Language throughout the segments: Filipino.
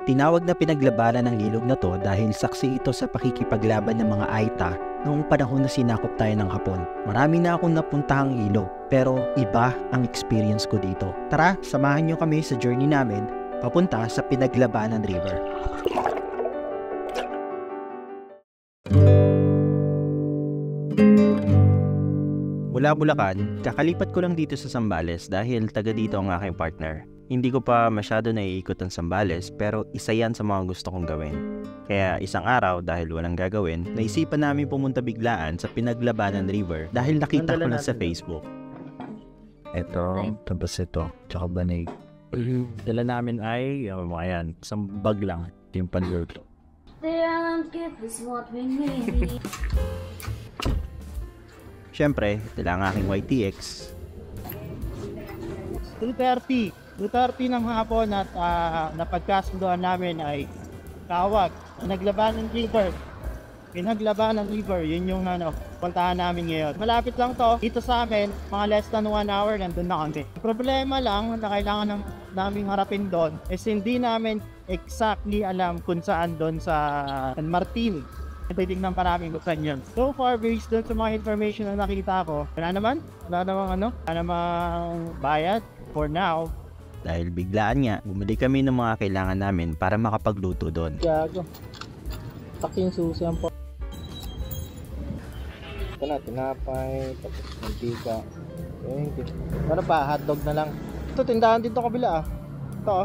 Tinawag na pinaglabanan ng ilog na to dahil saksi ito sa pakikipaglaban ng mga Aita noong panahon na sinakop tayo ng Hapon. Marami na akong napuntahang ilog, pero iba ang experience ko dito. Tara, samahan nyo kami sa journey namin papunta sa Pinaglabanan River. Mula Bulacan, kakalipat ko lang dito sa Zambales dahil taga dito ang aking partner. Hindi ko pa masyado naiikot ang Zambales pero isa yan sa mga gusto kong gawin. Kaya isang araw dahil walang gagawin, naisipan namin pumunta biglaan sa Pinaglabanan River dahil nakita ko lang sa Facebook. Ito, tapos ito, tsaka banig. Dala namin ay, ayan, isang bag lang, yung panlurto. Siyempre, dala ang aking YTX. 2:30 ng hapon at napagkasunduan namin ay Kawag, Pinaglabanan River, yun yung puntahan namin ngayon. Malapit lang to, dito sa amin, mga less than 1 hour nandun na kami. Problema lang na kailangan namin harapin doon is hindi namin exactly alam kung saan doon sa San Martin. Titignan pa namin kung saan yun. So far, based doon sa mga information na nakita ko, wala namang bayad for now. Dahil biglaan nga, bumili kami ng mga kailangan namin para makapagluto doon. Gago. Takin susi ang po. Ito na, tinapay, tapos mantika. Ano pa, hotdog na lang. Ito, tindahan dito kabila ah.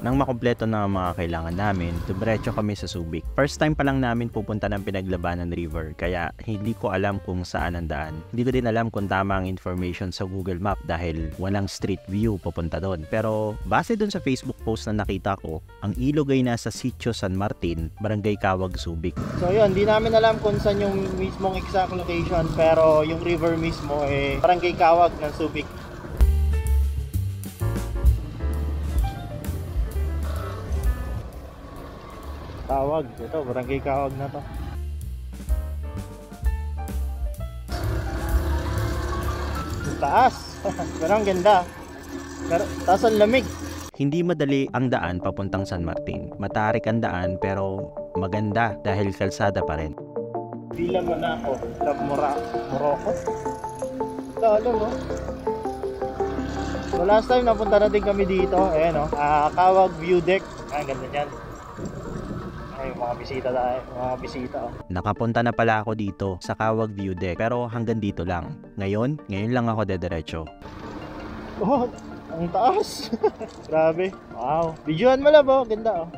Nang makumpleto na ang mga kailangan namin, dumiretso kami sa Subic. First time pa lang namin pupunta ng Pinaglabanan River, kaya hindi ko alam kung saan ang daan. Hindi ko din alam kung tama ang information sa Google Map dahil walang street view pupunta doon. Pero base doon sa Facebook post na nakita ko, ang ilog ay nasa Sitio San Martin, Barangay Kawag, Subic. So yun, hindi namin alam kung saan yung mismong exact location, pero yung river mismo Barangay Kawag ng Subic. Kawag, ito, Barangay Kawag na to. Taas, pero ang ganda. Pero taas ang lamig. Hindi madali ang daan papuntang San Martin. Matarik ang daan pero maganda dahil kalsada pa rin. Bilang mo na ako, Morocco. Ito, alam mo. So last time napunta na din kami dito, ayan o, Kawag View Deck. Ang ganda niyan. Mga bisita oh. Nakapunta na pala ako dito sa Kawag View Deck pero hanggang dito lang. Ngayon lang ako dediretso. Oh, ang taas. Grabe. Wow. Videoan mo lang po, ganda oh.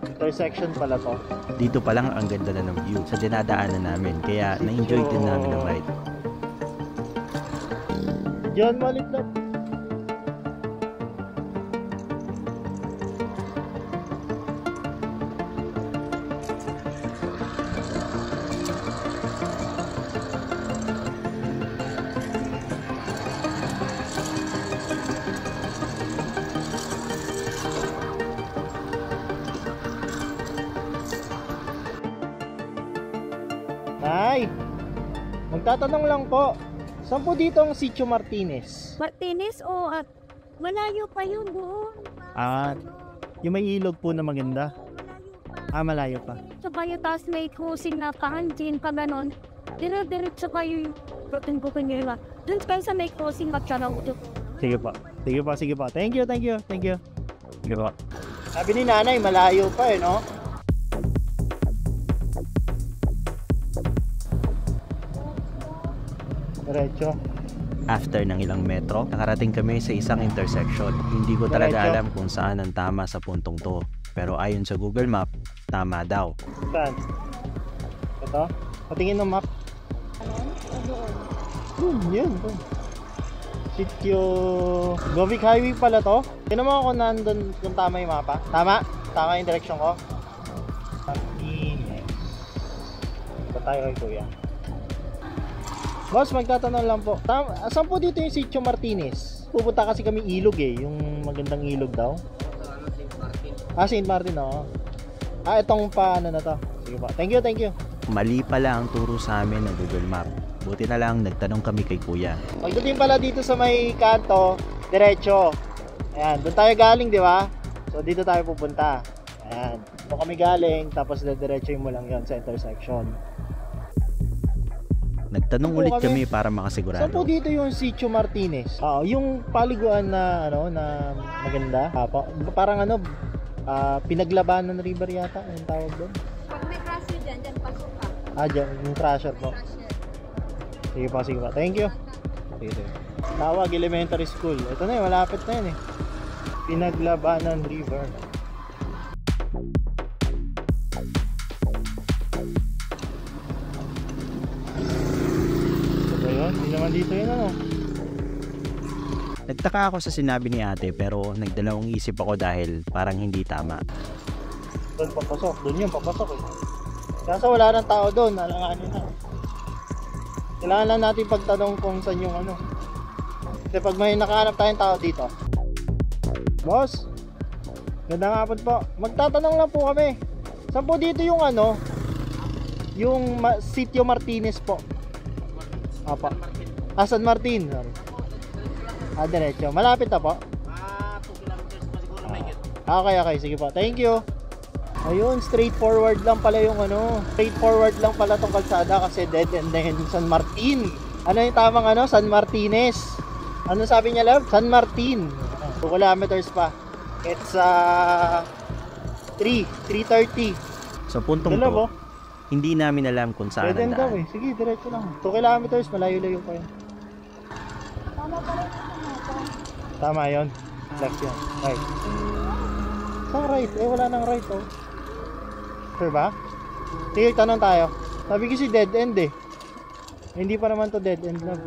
Intersection pala to. Dito pa lang ang ganda na ng view sa dinadaanan namin kaya na-enjoy din namin ang ride. Videoan mo ulit lang. Ay, magtatanong lang po, saan po dito ang Sitio Martinez? Martinez o at malayo pa yun doon. Yung may ilog po na maganda. Malayo pa. Sa kayo taas may cruising na kantin pa ganon. Dire-diretso kayo yung protein ko kanila. Doon kayo sa may cruising at siya lang. Sige po. Thank you. Sige po. Sabi ni nanay, malayo pa no? Diretso. After ng ilang metro, nakarating kami sa isang intersection. Hindi ko talaga alam kung saan ang tama sa puntong to. Pero ayon sa Google Map, tama daw. Saan? Ito? Patingin ng map. Yun. Sitio Govic Highway pala to. Tignan mo kung nandun kung tama yung mapa. Tama yung direction ko. Ito tayo kay kuya. Boss, magtatanong lang po. Saan po dito yung Sitio Martinez? Pupunta kasi kami ilog yung magandang ilog daw. St. Martin, oo. Itong paano na to. Sige po. Thank you. Mali pala ang turo sa amin ng Google Map. Buti na lang nagtanong kami kay kuya. Pagdating pala dito sa may kanto, diretso. Ayan, doon tayo galing, di ba? So, dito tayo pupunta. Ayan. Doon kami galing, tapos dediretsuhin mo lang yon sa intersection. Nagtanong ulit kami para Saan makasigurado. po dito yung Sitio Martinez? Yung paliguan na, na maganda. Parang pinaglabanan River yata, yung tawag doon. Pag may crasher dyan, pasok ka. Dyan, yung crusher po. Sige pa. Thank you. Sige. Tawag Elementary School. Ito na malapit na yun Pinaglabanan River. So yun, hindi naman dito yun Nagtaka ako sa sinabi ni ate pero nagdalawang isip ako dahil parang hindi tama. Doon papasok, doon yung papasok Kaso wala nang tao doon, alanganin na. Kailangan lang natin pagtanong kung saan yung Kasi pag may nakahanap tayong tao dito. Boss, gandang hapon po. Magtatanong lang po kami. Saan po dito yung yung Sitio Martinez po? Apa. San Martin. Sorry. Diretso. Malapit na po? 2 kilometers pa siguro may get. Okay. Sige po. Thank you. Ayun, straightforward lang pala yung Straightforward lang pala tong kalsada kasi dead end na yun San Martin. Ano yung tamang San Martinez. Ano sabi niya, love? San Martin. 2 kilometers pa. It's 3:30. Sa puntong Dala to, mo? hindi namin alam kung saan Dead ang end daw daan. Sige, diretso lang. 2 kilometers, malayo-layo pa yun. Tama yun. Left yun. Right. Saan right? Wala nang right Sure ba? Sige, tanong tayo. Sabi kasi dead end Hindi pa naman to dead end lang.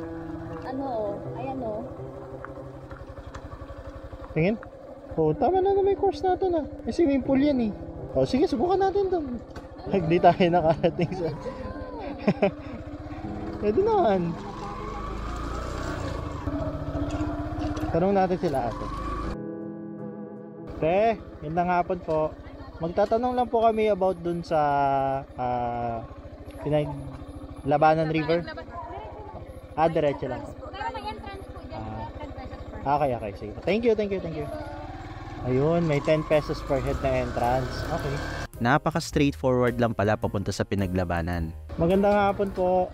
Ayan Tingin? Tama na may course natin swimming pool yan sige, subukan natin to. Hindi tayo nakarating sa pwede naman. Tanong natin sila ate. Magandang hapon po. Magtatanong lang po kami about dun sa Pinaglabanan River. Diretso lang po. Pero may entrance po dyan. Okay. Sige. Thank you. Ayun, may 10 pesos per head na entrance. Okay. Napaka straightforward lang pala papunta sa Pinaglabanan. Magandang hapon po.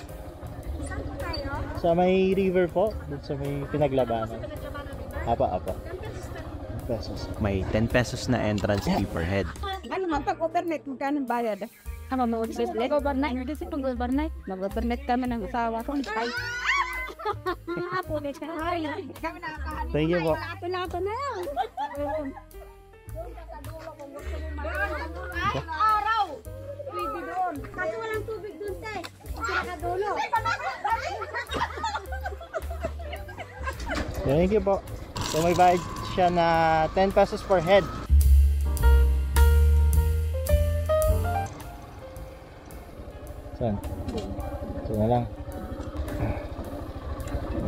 Saan po tayo? Sa may river po, dun sa may Pinaglabanan. Apa. Pesos. May 10 pesos na entrance fee per head. Ano man, pag-overnight, magkano bayad? Mag-overnight? Mag-overnight? Mag-overnight kami ng asawa ko. Ay, Pulit ka. Thank you po. lato na yan. Araw! Pwede doon. Kasi walang tubig doon, te. Pinakadulo. Thank you po. So may bayad siya na 10 pesos per head. Saan? So na lang.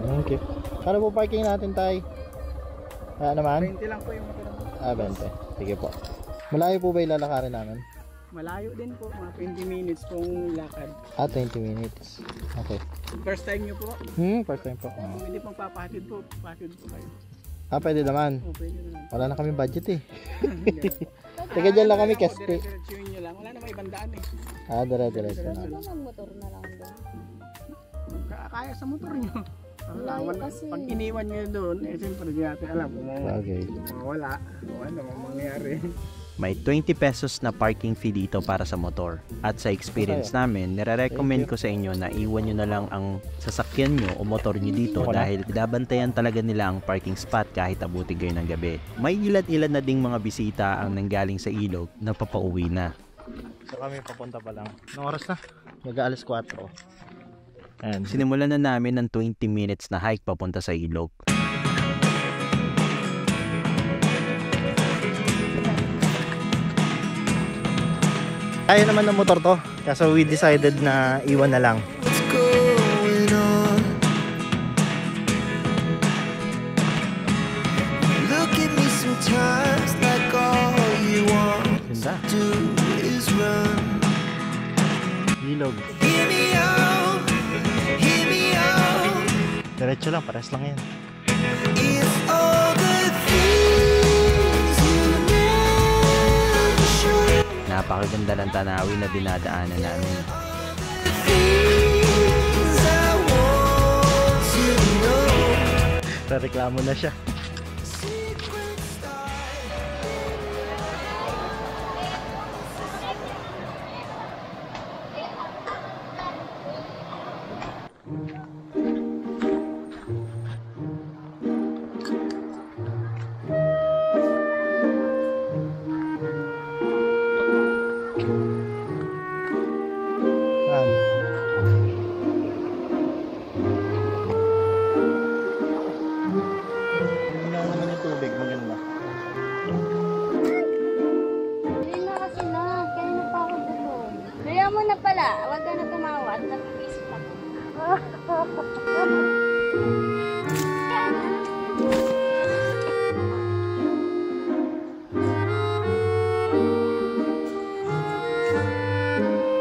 Thank you. Kano po parking natin tayo? Naman? 20 lang po yung motor. 20. Sige po. Malayo po ba ilalakarin namin? Malayo din po, mga 20 minutes pong lakad. 20 minutes. Okay. First time nyo po, First time po. kung hindi pong papahatid po kayo. Pwede naman. Pwede naman. Wala na kami budget Teka dyan lang kami kasi. Dire-diretsuhin nyo lang, wala namang ibang daan Dire-diretso na. Motor na lang doon. Kaya sa motor nyo. Pag iniwan nyo doon, siyempre hindi natin alam kung Okay. wala, o ano mangyayari. May 20 pesos na parking fee dito para sa motor. At sa experience namin, nire-recommend ko sa inyo na iwan nyo na lang ang sasakyan nyo o motor nyo dito dahil binabantayan talaga nila ang parking spot kahit abutin kayo ng gabi. May ilan-ilan na ding mga bisita ang nanggaling sa ilog na papauwi na. So kami papunta pa lang. Anong oras na? Mag-aalas 4. And Sinimulan na namin ng 20 minutes na hike papunta sa ilog. kaya naman ng motor to. Kaso we decided na iwan na lang. What's going on? Look at me sometimes like all you want Ganda. to do is run. Ilog. Hear me out, hear me out. Diretso lang, pares lang yan. It's all the things napakaganda ng tanawin na dinadaanan namin. Things I want to know. Reklamo na siya. Secret style. Tingnan naman yung tubig, maganda. Hindi na kasi na. Kaya na pa ako dulong. Kaya mo na pala. Huwag ka na tumawa at nag-isip ako.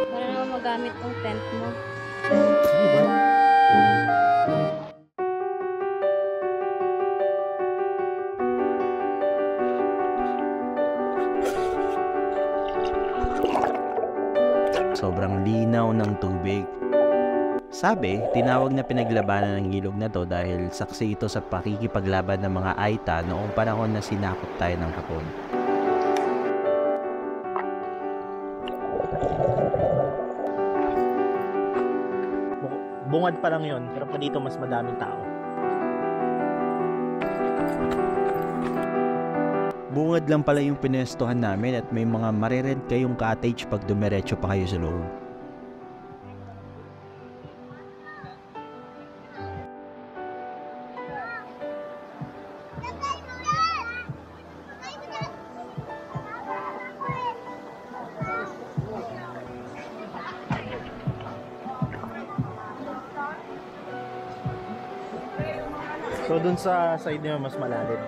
Para naman magamit tong tent mo. Sobrang linaw ng tubig. Sabi, tinawag na pinaglabanan ng ilog na to dahil saksi ito sa pakikipaglaban ng mga Aita noong panahon na sinakop tayo ng Hapon. Bungad pa lang yun, pero pa dito mas madaming tao. Bungad lang pala yung pinestuhan namin at may mga marirent kayong cottage pag dumiretso pa kayo sa loob. So dun sa side nyo mas malalim.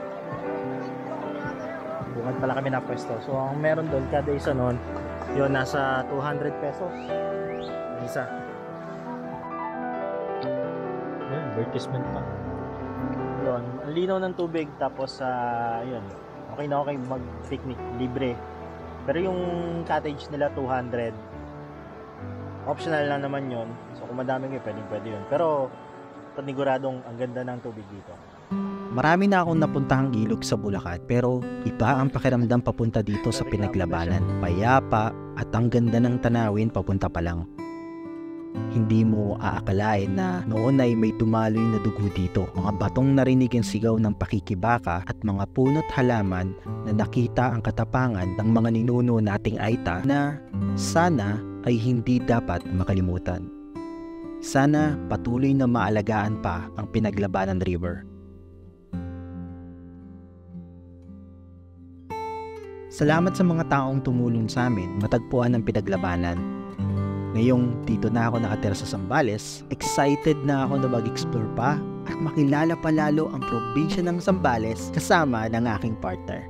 Bungad pala kami na pwesto. So ang meron doon kada isa noon, yun nasa 200 pesos. Ang isa. Advertisement pa. Yun, ang linaw ng tubig tapos yun. Okay na okay mag-picnic, libre. Pero yung cottage nila 200. Optional lang naman yun. So kung madami kayo, pwede yun. Pero paniguradong ang ganda ng tubig dito. Marami na akong napuntahang ilog sa Bulacan pero iba ang pakiramdam papunta dito sa pinaglabanan. Payapa at ang ganda ng tanawin papunta pa lang. Hindi mo aakalain na noon ay may dumaloy na dugo dito. Mga batong narinig ang sigaw ng pakikibaka at mga puno't halaman na nakita ang katapangan ng mga ninuno nating Aita na sana ay hindi dapat makalimutan. Sana patuloy na maalagaan pa ang Pinaglabanan River. Salamat sa mga taong tumulong sa amin matagpuan ang Pinaglabanan. Ngayong dito na ako nakatira sa Zambales, excited na ako na mag-explore pa at makilala pa lalo ang probinsya ng Zambales kasama ng aking partner.